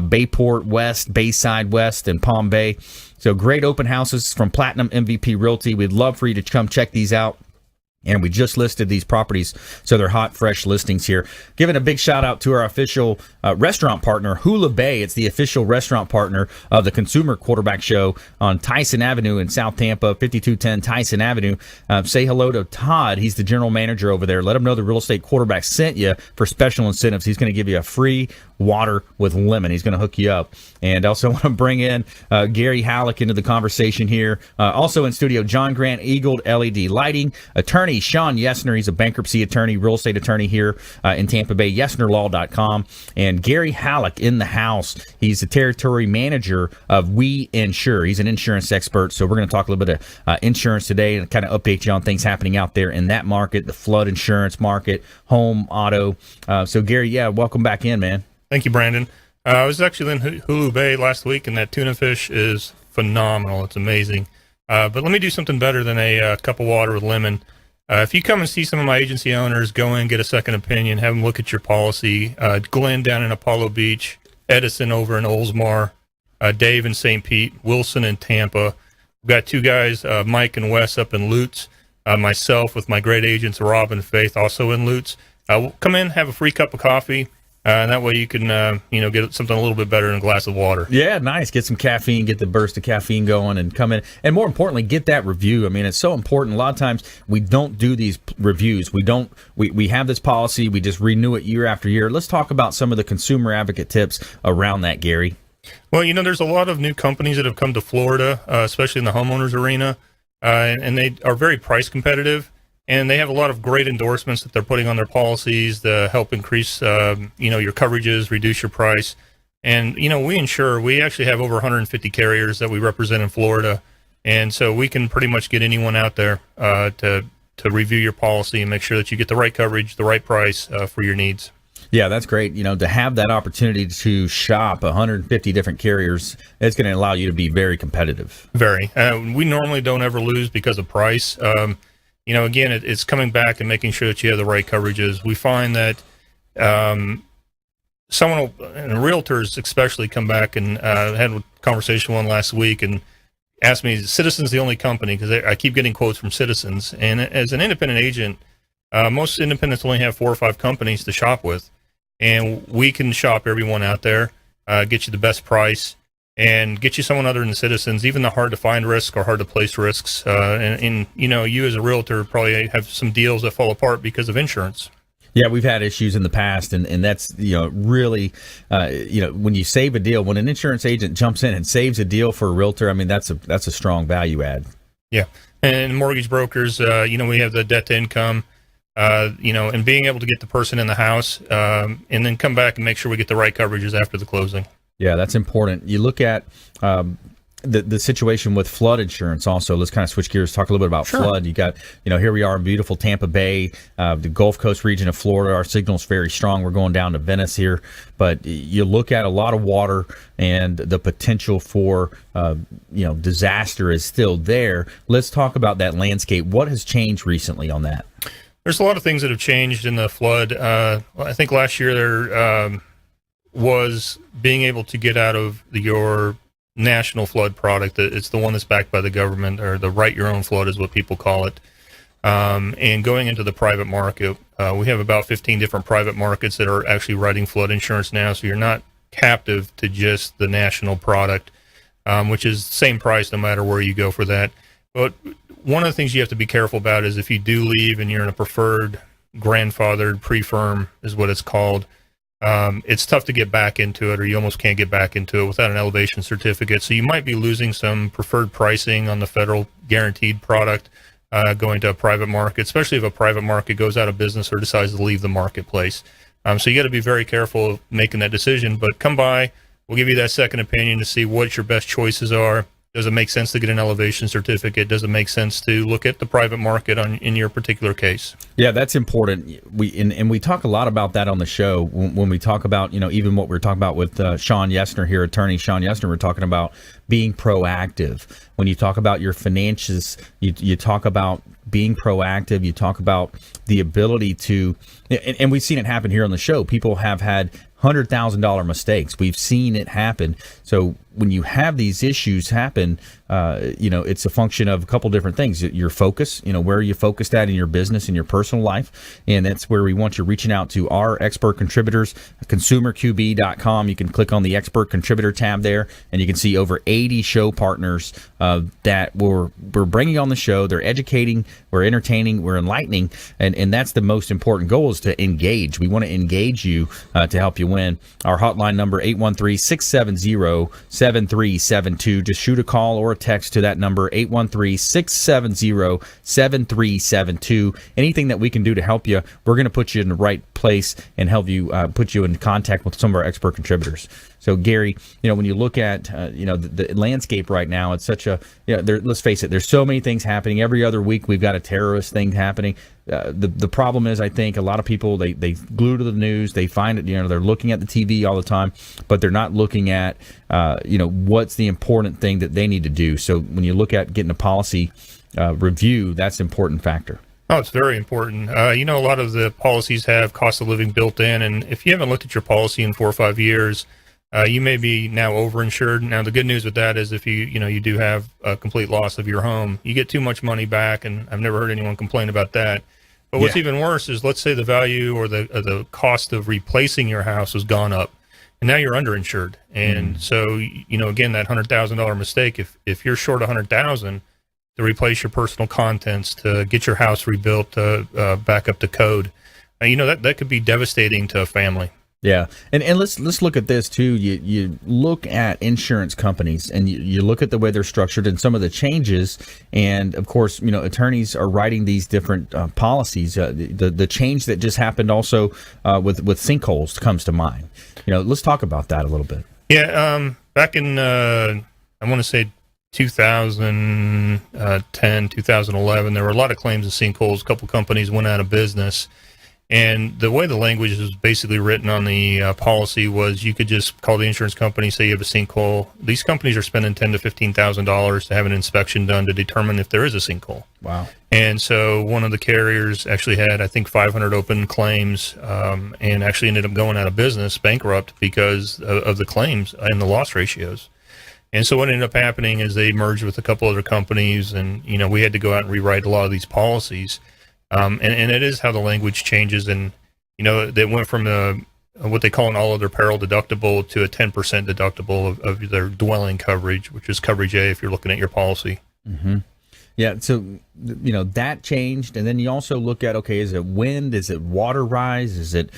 S2: Bayport West, Bayside West, and Palm Bay. So great open houses from Platinum MVP Realty. We'd love for you to come check these out. And we just listed these properties, so they're hot, fresh listings here. Giving a big shout-out to our official restaurant partner, Hula Bay. It's the official restaurant partner of the Consumer Quarterback Show on Tyson Avenue in South Tampa, 5210 Tyson Avenue. Say hello to Todd. He's the general manager over there. Let him know the Real Estate Quarterback sent you for special incentives. He's going to give you a free water with lemon. He's going to hook you up. And also want to bring in Gary Hallock into the conversation here. Also in studio, John Grant, EAG-LED Lighting, attorney Shawn Yesner. He's a bankruptcy attorney, real estate attorney here in Tampa Bay, YesnerLaw.com. And Gary Hallock in the house. He's the territory manager of WeInsure. He's an insurance expert. So we're going to talk a little bit of insurance today and kind of update you on things happening out there in that market, the flood insurance market, home, auto. So Gary, welcome back in, man.
S5: Thank you, Brandon. I was actually in Hulu Bay last week, and that tuna fish is phenomenal. It's amazing. But let me do something better than a cup of water with lemon. If you come and see some of my agency owners, go in, get a second opinion, have them look at your policy. Glenn down in Apollo Beach, Edison over in Oldsmar, Dave in St. Pete, Wilson in Tampa. We've got 2 guys, Mike and Wes up in Lutz, myself with my great agents, Rob and Faith, also in Lutz. Come in, have a free cup of coffee. And that way you can, get something a little bit better than a glass of water. Yeah,
S2: nice. Get some caffeine, get the burst of caffeine going and come in. And more importantly, get that review. I mean, it's so important. A lot of times we don't do these reviews. We have this policy. We just renew it year after year. Let's talk about some of the consumer advocate tips around that, Gary.
S5: Well, there's a lot of new companies that have come to Florida, especially in the homeowners arena, and they are very price competitive. And they have a lot of great endorsements that they're putting on their policies to help increase, your coverages, reduce your price. And, we actually have over 150 carriers that we represent in Florida. And so we can pretty much get anyone out there to review your policy and make sure that you get the right coverage, the right price for your needs.
S2: Yeah, that's great. To have that opportunity to shop 150 different carriers, it's going to allow you to be very competitive.
S5: Very. We normally don't ever lose because of price. Again, it's coming back and making sure that you have the right coverages. We find that and realtors especially come back, and had a conversation one last week and asked me, is Citizens the only company? Because I keep getting quotes from Citizens. And as an independent agent, most independents only have 4 or 5 companies to shop with. And we can shop everyone out there, get you the best price, and get you someone other than Citizens. Even the hard-to-find risks or hard-to-place risks. And you as a realtor probably have some deals that fall apart because of insurance.
S2: Yeah, we've had issues in the past, and that's, really, when you save a deal, when an insurance agent jumps in and saves a deal for a realtor, I mean, that's a strong value add.
S5: Yeah, and mortgage brokers, we have the debt to income, and being able to get the person in the house, and then come back and make sure we get the right coverages after the closing.
S2: Yeah, that's important. You look at the situation with flood insurance also. Let's kind of switch gears, talk a little bit about flood. You got, here we are in beautiful Tampa Bay, the Gulf Coast region of Florida. Our signal's very strong. We're going down to Venice here. But you look at a lot of water, and the potential for, disaster is still there. Let's talk about that landscape. What has changed recently on that?
S5: There's a lot of things that have changed in the flood. I think last year there was being able to get out of your national flood product. It's the one that's backed by the government, or the write your own flood is what people call it. And going into the private market, we have about 15 different private markets that are actually writing flood insurance now. So you're not captive to just the national product, which is the same price no matter where you go for that. But one of the things you have to be careful about is if you do leave and you're in a preferred, grandfathered, pre-firm is what it's called, it's tough to get back into it, or you almost can't get back into it without an elevation certificate. So you might be losing some preferred pricing on the federal guaranteed product going to a private market, especially if a private market goes out of business or decides to leave the marketplace. So you got to be very careful of making that decision. But come by, we'll give you that second opinion to see what your best choices are. Does it make sense to get an elevation certificate? Does it make sense to look at the private market in your particular case?
S2: Yeah, that's important. We talk a lot about that on the show when we talk about, even what we're talking about with Shawn Yesner here, attorney Shawn Yesner. We're talking about being proactive. When you talk about your finances, you talk about being proactive. You talk about the ability to, and we've seen it happen here on the show. People have had $100,000 mistakes. We've seen it happen. So when you have these issues happen, it's a function of a couple different things. Your focus, where are you focused at in your business, in your personal life? And that's where we want you reaching out to our expert contributors, consumerqb.com. You can click on the expert contributor tab there, and you can see over 80 show partners that we're bringing on the show. They're educating, we're entertaining, we're enlightening, and that's the most important goal, is to engage. We want to engage you to help you win. Our hotline number, 813-670-7372. Just shoot a call or a text to that number, 813-670-7372. Anything that we can do to help you, we're going to put you in the right place and help you, put you in contact with some of our expert contributors. So, Gary, when you look at, the landscape right now, it's such a, let's face it, there's so many things happening. Every other week we've got a terrorist thing happening. The problem is, I think a lot of people, they glue to the news. They find it, they're looking at the TV all the time, but they're not looking at, what's the important thing that they need to do. So when you look at getting a policy review, that's an important factor.
S5: Oh, it's very important. A lot of the policies have cost of living built in, and if you haven't looked at your policy in 4 or 5 years, you may be now overinsured. Now, the good news with that is if you do have a complete loss of your home, you get too much money back, and I've never heard anyone complain about that. But what's even worse is, let's say the value or the cost of replacing your house has gone up, and now you're underinsured. And so, again, that $100,000 mistake, if you're short $100,000 to replace your personal contents, to get your house rebuilt, back up to code, that could be devastating to a family.
S2: Yeah, and let's look at this too. You look at insurance companies, and you look at the way they're structured and some of the changes. And of course, attorneys are writing these different policies. The change that just happened also with sinkholes comes to mind. Let's talk about that a little bit.
S5: Yeah, back in I want to say 2010, 2011, there were a lot of claims of sinkholes. A couple companies went out of business. And the way the language was basically written on the policy was, you could just call the insurance company, say you have a sinkhole. These companies are spending $10,000 to $15,000 to have an inspection done to determine if there is a sinkhole.
S2: Wow!
S5: And so one of the carriers actually had, I think, 500 open claims, and actually ended up going out of business, bankrupt, because of the claims and the loss ratios. And so what ended up happening is they merged with a couple other companies, and we had to go out and rewrite a lot of these policies. And it is how the language changes, and they went from what they call an all other peril deductible to a 10% deductible of their dwelling coverage, which is coverage A if you're looking at your policy.
S2: Mm-hmm. Yeah, so that changed, and then you also look at, okay, is it wind, is it water rise, is it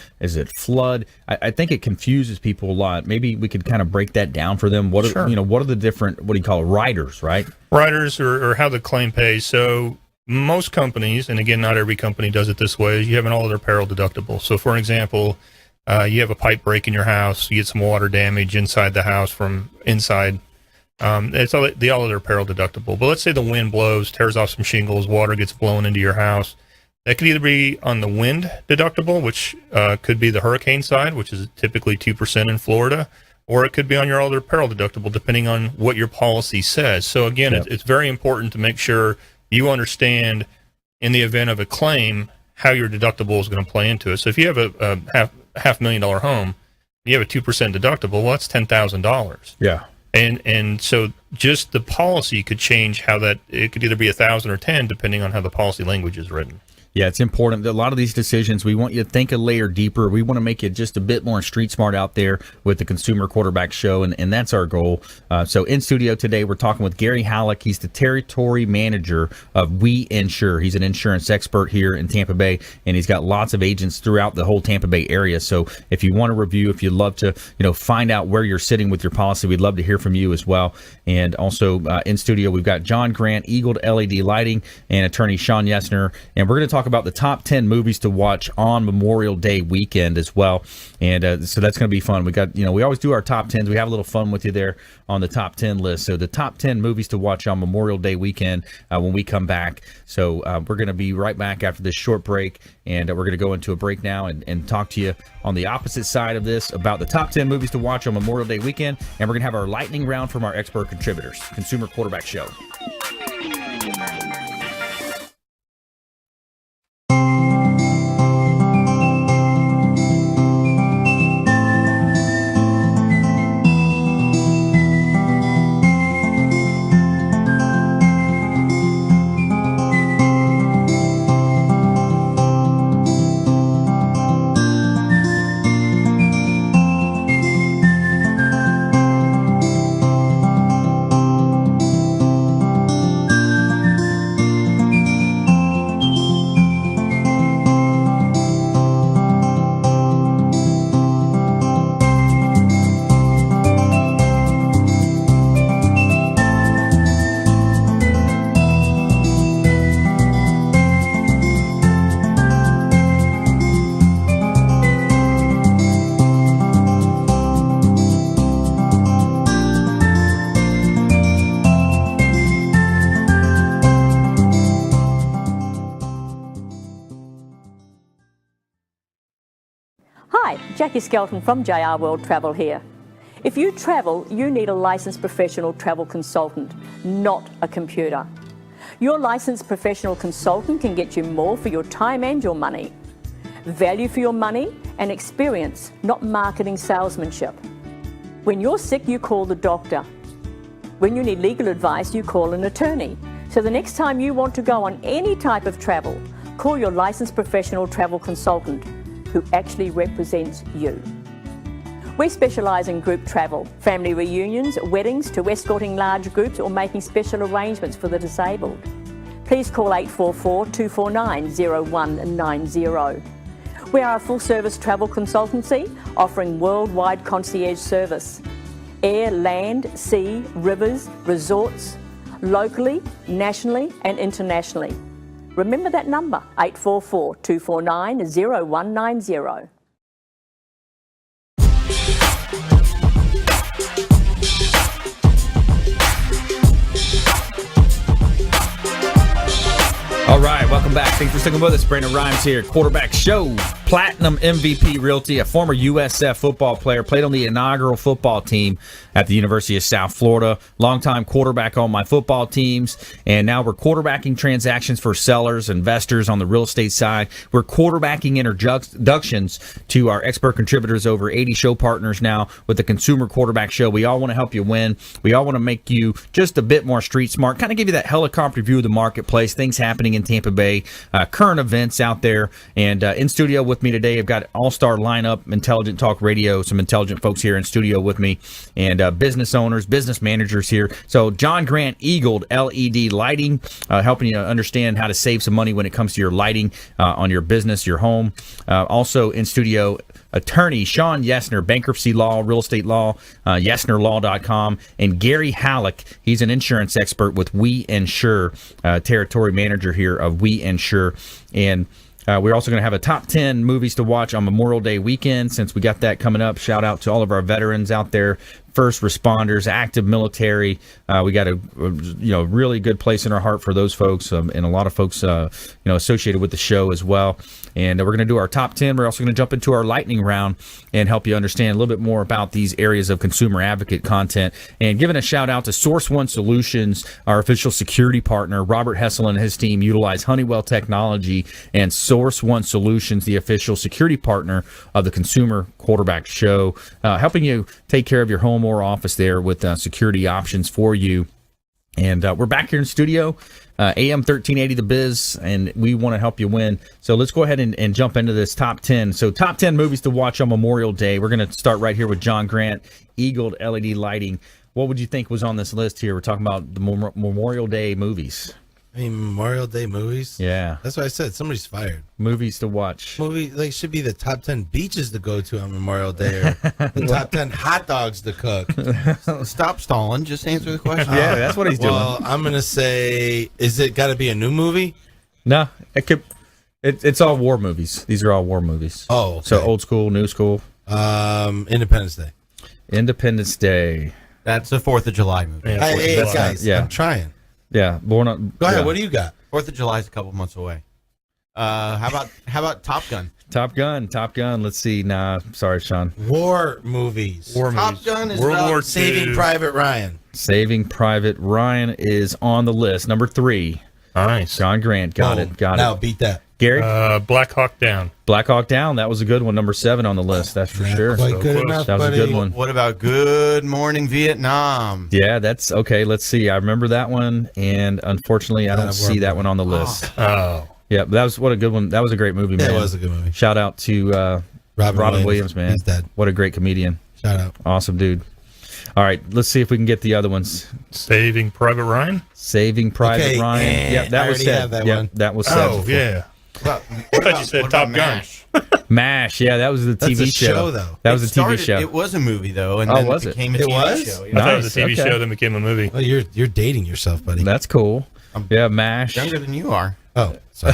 S2: flood? I think it confuses people a lot. Maybe we could kind of break that down for them. What are the different, what do you call it, riders, right?
S5: Riders or how the claim pays. So most companies, and again, not every company does it this way, is you have an all-other peril deductible. So for an example, you have a pipe break in your house, you get some water damage inside the house from inside. It's the all-other peril deductible. But let's say the wind blows, tears off some shingles, water gets blown into your house. That could either be on the wind deductible, which could be the hurricane side, which is typically 2% in Florida, or it could be on your all-other peril deductible, depending on what your policy says. So again, it's very important to make sure you understand, in the event of a claim, how your deductible is going to play into it. So if you have a $500,000 home, you have a 2% deductible, well, that's $10,000.
S2: Yeah.
S5: And so just the policy could change how that, it could either be 1,000 or 10, depending on how the policy language is written.
S2: Yeah, it's important. A lot of these decisions, we want you to think a layer deeper. We want to make you just a bit more street smart out there with the Consumer Quarterback Show, and that's our goal. So in studio today, we're talking with Gary Hallock. He's the territory manager of WeInsure. He's an insurance expert here in Tampa Bay, and he's got lots of agents throughout the whole Tampa Bay area. So if you want to review, if you'd love to, find out where you're sitting with your policy, we'd love to hear from you as well. And also in studio, we've got John Grant, EAG-LED Lighting, and attorney Shawn Yesner, and we're going to talk about the top 10 movies to watch on Memorial Day weekend as well. And so that's going to be fun. We got, we always do our top 10s. We have a little fun with you there on the top 10 list. So the top 10 movies to watch on Memorial Day weekend when we come back. So we're going to be right back after this short break, and we're going to go into a break now and talk to you on the opposite side of this about the top 10 movies to watch on Memorial Day weekend. And we're going to have our lightning round from our expert contributors. Consumer Quarterback Show.
S7: Hi, Jackie Skelton from JR World Travel here. If you travel, you need a licensed professional travel consultant, not a computer. Your licensed professional consultant can get you more for your time and your money. Value for your money and experience, not marketing salesmanship. When you're sick, you call the doctor. When you need legal advice, you call an attorney. So the next time you want to go on any type of travel, call your licensed professional travel consultant who actually represents you. We specialise in group travel, family reunions, weddings, to escorting large groups or making special arrangements for the disabled. Please call 844-249-0190. We are a full-service travel consultancy offering worldwide concierge service. Air, land, sea, rivers, resorts, locally, nationally and internationally. Remember that number, 844-249-0190.
S2: All right, welcome back. Thanks for sticking with us. Brandon Rhymes here, Quarterback Show. Platinum MVP Realty, a former USF football player, played on the inaugural football team at the University of South Florida. Longtime quarterback on my football teams, and now we're quarterbacking transactions for sellers, investors on the real estate side. We're quarterbacking introductions to our expert contributors, over 80 show partners now with the Consumer Quarterback Show. We all want to help you win. We all want to make you just a bit more street smart, kind of give you that helicopter view of the marketplace, things happening in Tampa Bay, current events out there, and in studio with with me today. I've got all-star lineup, Intelligent Talk Radio, some intelligent folks here in studio with me, and business owners, business managers here. So John Grant, EAG-LED Lighting, helping you understand how to save some money when it comes to your lighting on your business, your home. Also in studio, attorney Shawn Yesner, bankruptcy law, real estate law, YesnerLaw.com, and Gary Hallock. He's an insurance expert with WeInsure, territory manager here of WeInsure. And we're also going to have a top 10 movies to watch on Memorial Day weekend, since we got that coming up. Shout out to all of our veterans out there, first responders, active military. We got a really good place in our heart for those folks, and a lot of folks associated with the show as well. And we're going to do our top 10. We're also going to jump into our lightning round and help you understand a little bit more about these areas of consumer advocate content. And giving a shout out to Source One Solutions, our official security partner. Robert Hessel and his team utilize Honeywell technology, and Source One Solutions, the official security partner of the Consumer Quarterback Show, helping you take care of your home or office there with security options for you. And we're back here in studio, AM 1380 The Biz, and we want to help you win. So let's go ahead and jump into this top 10. So top 10 movies to watch on Memorial Day. We're going to start right here with John Grant, EAG-LED Lighting. What would you think was on this list here? We're talking about the Memorial Day movies.
S3: I mean, Memorial Day movies?
S2: Yeah.
S3: That's what I said. Somebody's fired.
S2: Movies to watch.
S3: Should be the top 10 beaches to go to on Memorial Day, or the top 10 hot dogs to cook.
S4: Stop stalling. Just answer the question.
S2: Yeah, that's what he's doing.
S3: Well, I'm going to say, is it got to be a new movie?
S2: No, it's all war movies. These are all war movies.
S3: Oh, okay.
S2: So old school, new school.
S3: Independence Day.
S2: Independence Day.
S4: That's a 4th of July movie.
S5: Yeah,
S3: Hey, guys,
S2: Yeah.
S3: I'm trying.
S2: Yeah, born on.
S3: Go ahead.
S2: Yeah.
S3: What do you got?
S4: 4th of July is a couple months away. How about Top Gun?
S2: Top Gun. Let's see. Nah, sorry, Sean.
S3: War movies.
S4: Top Gun is
S5: World
S4: about
S5: War II.
S3: Saving Private Ryan.
S2: Saving Private Ryan is on the list. Number 3.
S5: Nice.
S2: John Grant. Got it.
S3: Now beat that.
S2: Gary?
S5: Black Hawk Down.
S2: Black Hawk Down. That was a good one. Number 7 on the list. That's for sure.
S3: Quite
S5: So
S3: good
S5: close.
S3: enough,
S2: That was a
S3: buddy.
S2: good one.
S4: What about Good Morning Vietnam?
S2: Yeah, that's okay. Let's see. I remember that one, and unfortunately, I don't see that one on the list.
S5: Oh.
S2: Yeah, but that was what a good one. That was a great movie, man.
S3: It was a good movie.
S2: Shout out to Robin Williams, man.
S3: He's dead.
S2: What a great comedian.
S3: Shout out.
S2: Awesome dude. All right, let's see if we can get the other ones.
S5: Saving Private Ryan.
S2: Saving Private
S3: Okay,
S2: Ryan. Yep, that
S3: I
S2: was
S3: already
S2: said.
S3: have that
S2: Yep,
S3: one.
S2: that was said.
S5: Oh, yeah.
S4: What
S5: I thought you said Top Gun.
S4: MASH?
S2: MASH. Yeah, that was the
S3: That's
S2: TV
S3: a show, though.
S2: That was a TV
S4: Started-
S2: show.
S4: It was a movie though, and
S2: Oh,
S4: then
S2: was
S4: it
S2: it?
S4: became a
S3: It
S4: TV
S3: was?
S4: show.
S5: I thought it was a TV
S2: Nice, okay.
S5: show, then became a movie.
S3: Well, you're dating yourself, buddy.
S2: That's cool. Yeah, MASH.
S4: Younger than you are.
S3: Oh, sorry.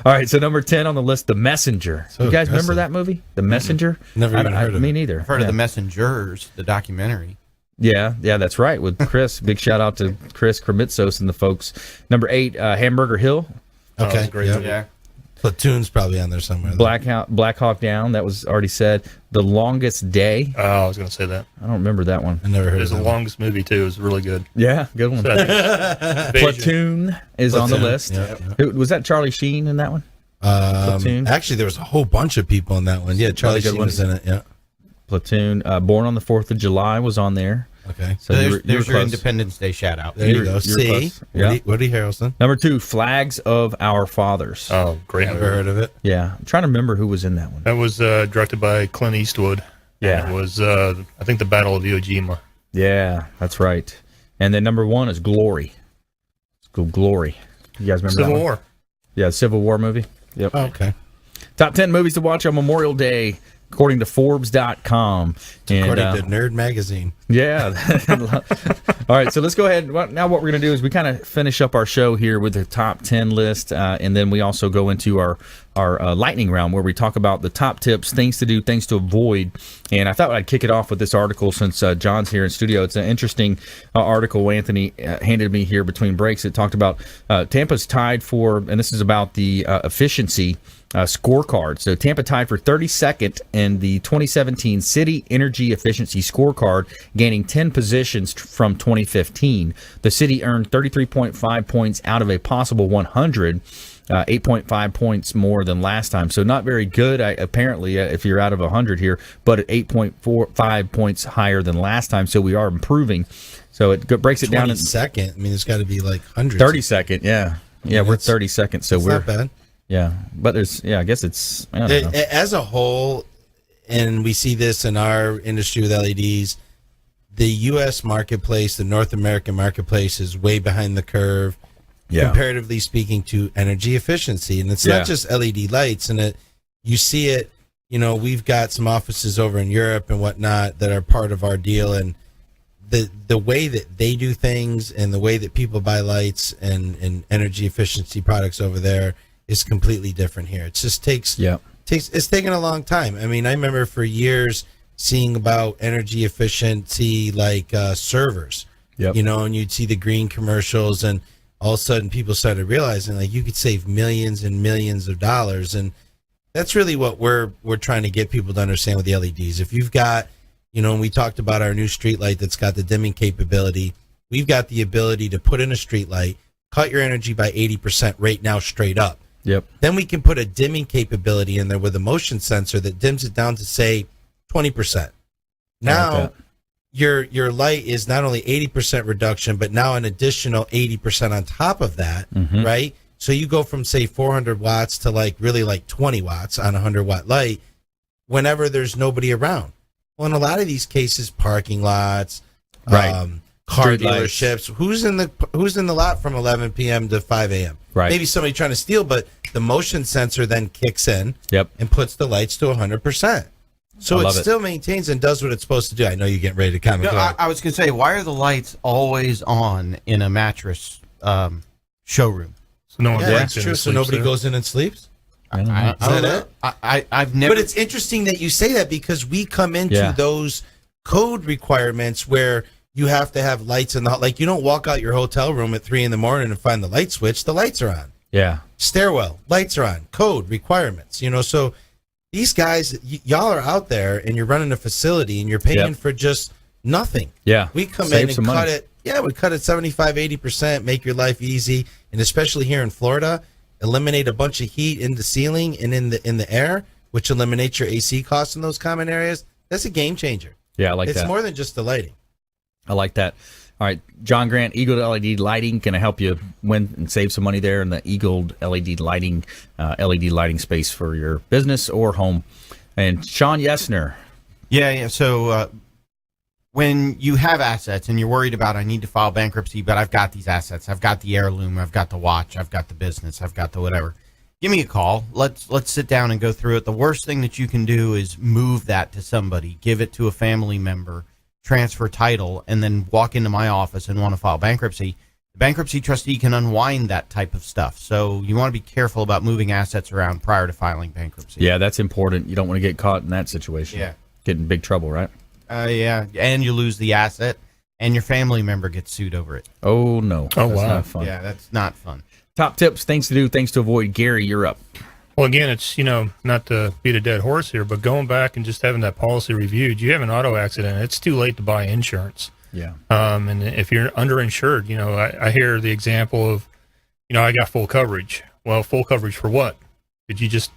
S2: All right, so number 10 on the list, The Messenger.
S3: So
S2: you guys remember
S3: aggressive.
S2: that movie? The Messenger?
S3: Never even heard of
S2: Me
S3: it.
S2: neither.
S4: I've heard
S2: Yeah.
S4: of The Messengers, the documentary.
S2: Yeah, that's right. With Chris. Big shout out to Chris Kremitzos and the folks. Number 8, Hamburger Hill.
S3: Okay.
S5: it's a great
S3: yep.
S5: movie.
S4: Yeah.
S3: Platoon's probably on there somewhere. though.
S2: Black Hawk Down. That was already said. The Longest Day.
S5: Oh, I was going to say that.
S2: I don't remember that one.
S3: I never
S5: It
S3: heard
S5: was
S3: of
S5: the
S3: that.
S5: longest movie, too. It was really good.
S2: Yeah, good one.
S5: Invasion.
S2: Platoon is on the
S3: Platoon,
S2: list.
S3: yeah.
S2: Was that Charlie Sheen in that one? Platoon.
S3: Actually, there was a whole bunch of people in that one. Yeah, Charlie
S2: good
S3: Sheen
S2: one.
S3: was in it. Yeah.
S2: Platoon. Born on the 4th of July was on there.
S3: Okay.
S2: So
S4: There's,
S2: you were
S4: there's your
S2: close.
S4: Independence Day shout out.
S3: There you
S2: You're
S3: go. See,
S2: close. Yeah.
S3: Woody Harrelson.
S2: Number 2, Flags of Our Fathers.
S5: Oh, great
S3: Never
S5: movie.
S3: heard of it.
S2: Yeah, I'm trying to remember who was in that one.
S5: That was directed by Clint Eastwood.
S2: Yeah.
S5: And it was, I think, the Battle of Iwo Jima.
S2: Yeah, that's right. And then number 1 is Glory. It's called Glory. You guys remember that
S5: Civil
S2: one?
S5: War.
S2: Yeah, Civil War movie. Yep.
S3: Oh, okay.
S2: Top 10 movies to watch on Memorial Day, according to Forbes.com. And,
S3: According to Nerd Magazine.
S2: yeah. All right, so let's go ahead. Now what we're going to do is we kind of finish up our show here with the top 10 list, and then we also go into our lightning round where we talk about the top tips, things to do, things to avoid. And I thought I'd kick it off with this article since John's here in studio. It's an interesting article Anthony handed me here between breaks. It talked about Tampa's tied for, and this is about the efficiency scorecard. So Tampa tied for 32nd in the 2017 City Energy Efficiency Scorecard, gaining 10 positions from 2015. The city earned 33.5 points out of a possible 100. 8.5 points more than last time. So not very good, apparently, if you're out of 100 here, but at 8.45 points higher than last time. So we are improving. So it breaks it down.
S3: 22nd. I mean, it's got to be like hundreds.
S2: 32nd, yeah. Yeah, we're 32nd. So
S3: It's
S2: we're
S3: not bad.
S2: Yeah, but I guess it's, I don't know.
S3: As a whole, and we see this in our industry with LEDs, the U.S. marketplace, the North American marketplace, is way behind the curve, comparatively speaking, to energy efficiency. And it's not just LED lights, and you see it. We've got some offices over in Europe and whatnot that are part of our deal, and the way that they do things and the way that people buy lights and energy efficiency products over there is completely different here. It just takes it's taken a long time. I mean, I remember for years seeing about energy efficiency like servers, and you'd see the green commercials, and all of a sudden people started realizing like you could save millions and millions of dollars. And that's really what we're trying to get people to understand with the LEDs. If you've got, and we talked about our new street light that's got the dimming capability, we've got the ability to put in a street light, cut your energy by 80% right now straight up. Then we can put a dimming capability in there with a motion sensor that dims it down to, say, 20%. Now, your light is not only 80% reduction, but now an additional 80% on top of that, right? So you go from, say, 400 watts to like 20 watts on a 100-watt light whenever there's nobody around. Well, in a lot of these cases, parking lots, car dealerships, who's in the lot from 11 p.m. to 5 a.m.?
S2: Right.
S3: Maybe somebody trying to steal, but the motion sensor then kicks in and puts the lights to 100%. So it still maintains and does what it's supposed to do. I know you're getting ready to comment.
S4: No, I was going to say, why are the lights always on in a mattress showroom?
S5: So no one
S3: that's true. So nobody goes in and sleeps?
S4: I don't know. I've never.
S3: But it's interesting that you say that, because we come into those code requirements where you have to have lights in the, like, you don't walk out your hotel room at 3 a.m. and find the light switch. The lights are on.
S2: Yeah.
S3: Stairwell, lights are on. Code requirements. So these guys, y'all are out there and you're running a facility and you're paying for just nothing.
S2: Yeah.
S3: We come in and cut it. Yeah, we cut it 75, 80%, make your life easy. And especially here in Florida, eliminate a bunch of heat in the ceiling and in the air, which eliminates your AC costs in those common areas. That's a game changer.
S2: Yeah, I like that.
S3: It's more than just the lighting.
S2: I like that. All right, John Grant, EAG-LED LED lighting, can I help you win and save some money there in the EAG-LED LED lighting space for your business or home? And Shawn Yesner.
S4: Yeah. So when you have assets and you're worried about, I need to file bankruptcy, but I've got these assets. I've got the heirloom. I've got the watch. I've got the business. I've got the whatever. Give me a call. Let's sit down and go through it. The worst thing that you can do is move that to somebody, give it to a family member, transfer title, and then walk into my office and want to file bankruptcy. The bankruptcy trustee can unwind that type of stuff. So you want to be careful about moving assets around prior to filing bankruptcy.
S2: Yeah, that's important. You don't want to get caught in that situation.
S4: Yeah.
S2: Get in big trouble, right?
S4: Yeah, and you lose the asset, and your family member gets sued over it.
S2: Oh, no.
S5: Oh,
S2: that's
S5: wow.
S2: not fun.
S4: Yeah, that's not fun.
S2: Top tips, things to do, things to avoid. Gary, you're up.
S5: Well, again, it's, not to beat a dead horse here, but going back and just having that policy reviewed, you have an auto accident, it's too late to buy insurance.
S2: Yeah.
S5: And if you're underinsured, I hear the example of, I got full coverage. Well, full coverage for what? Did you just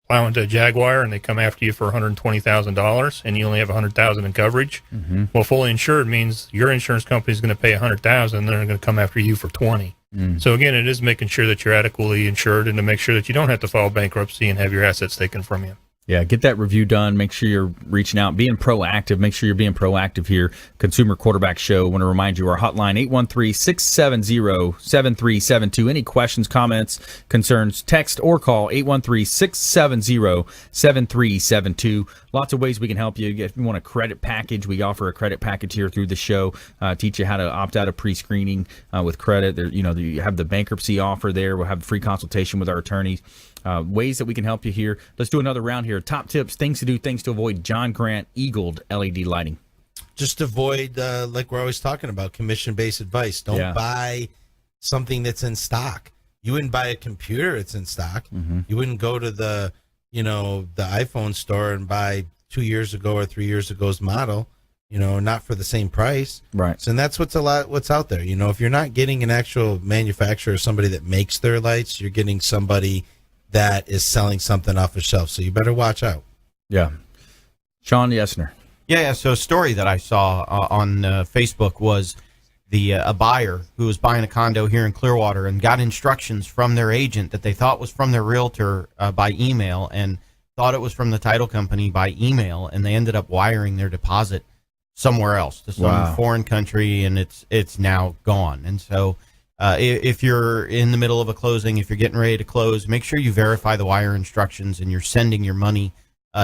S5: plow into a Jaguar and they come after you for $120,000 and you only have $100,000 in coverage?
S2: Mm-hmm.
S5: Well, fully insured means your insurance company is going to pay $100,000 and they're going to come after you for $20,000. So again, it is making sure that you're adequately insured and to make sure that you don't have to file bankruptcy and have your assets taken from you.
S2: Yeah, get that review done. Make sure you're reaching out, being proactive. Make sure you're being proactive here. Consumer Quarterback Show. I want to remind you our hotline, 813-670-7372. Any questions, comments, concerns, text or call 813-670-7372. Lots of ways we can help you. If you want a credit package, we offer a credit package here through the show. Teach you how to opt out of pre-screening with credit. There, you have the bankruptcy offer there. We'll have a free consultation with our attorneys. Ways that we can help you here. Let's do another round here. Top tips, things to do, things to avoid. John Grant, EAG-LED lighting.
S3: Just avoid, like we're always talking about, commission-based advice. Don't buy something that's in stock. You wouldn't buy a computer that's in stock. Mm-hmm. You wouldn't go to the iPhone store and buy 2 years ago or 3 years ago's model. Not for the same price.
S2: Right.
S3: So and that's what's out there. If you're not getting an actual manufacturer, somebody that makes their lights, you're getting somebody that is selling something off a shelf. So you better watch out.
S2: Yeah. Shawn Yesner.
S4: Yeah. So a story that I saw on Facebook was a buyer who was buying a condo here in Clearwater and got instructions from their agent that they thought was from their realtor by email, and thought it was from the title company by email, and they ended up wiring their deposit somewhere else to some foreign country, and it's now gone. And so if you're in the middle of a closing, if you're getting ready to close, make sure you verify the wire instructions and you're sending your money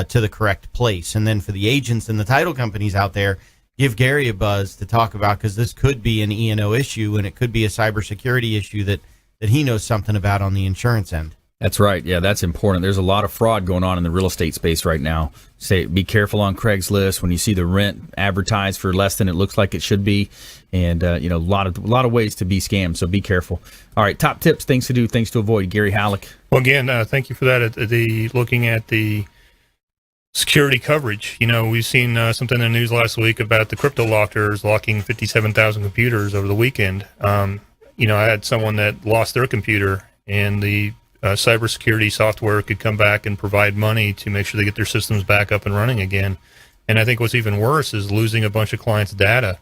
S4: to the correct place. And then for the agents and the title companies out there, give Gary a buzz to talk about, because this could be an E&O issue, and it could be a cybersecurity issue that he knows something about on the insurance end.
S2: That's right. Yeah, that's important. There's a lot of fraud going on in the real estate space right now. Be careful on Craigslist when you see the rent advertised for less than it looks like it should be, and a lot of ways to be scammed. So be careful. All right, top tips, things to do, things to avoid. Gary Hallock.
S5: Well, again, thank you for that. Looking at the security coverage. We've seen something in the news last week about the crypto lockers locking 57,000 computers over the weekend. I had someone that lost their computer, and the cybersecurity software could come back and provide money to make sure they get their systems back up and running again. And I think what's even worse is losing a bunch of clients' data.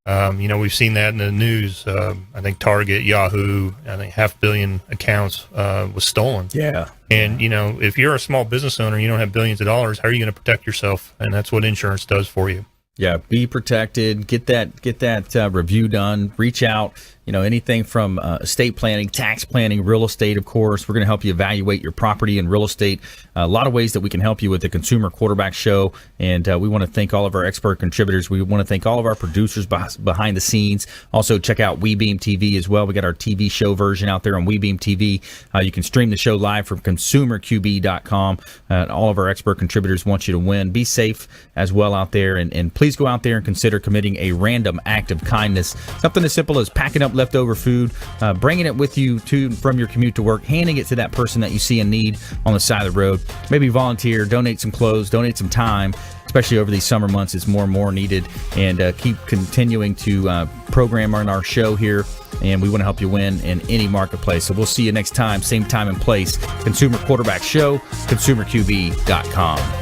S5: We've seen that in the news. I think Target, Yahoo, I think 500 million accounts was stolen.
S2: Yeah.
S5: And, if you're a small business owner and you don't have billions of dollars, how are you going to protect yourself? And that's what insurance does for you.
S2: Yeah, be protected. Get that review done. Reach out. Anything from estate planning, tax planning, real estate, of course. We're going to help you evaluate your property and real estate. A lot of ways that we can help you with the Consumer Quarterback Show. And we want to thank all of our expert contributors. We want to thank all of our producers behind the scenes. Also, check out WeBeam TV as well. We got our TV show version out there on WeBeam TV. You can stream the show live from consumerqb.com. All of our expert contributors want you to win. Be safe as well out there. And please go out there and consider committing a random act of kindness. Something as simple as packing up leftover food, bringing it with you from your commute to work, handing it to that person that you see in need on the side of the road. Maybe volunteer, donate some clothes, donate some time, especially over these summer months. It's more and more needed. And keep continuing to program on our show here, and we want to help you win in any marketplace. So we'll see you next time, same time and place. Consumer Quarterback Show, consumerqb.com.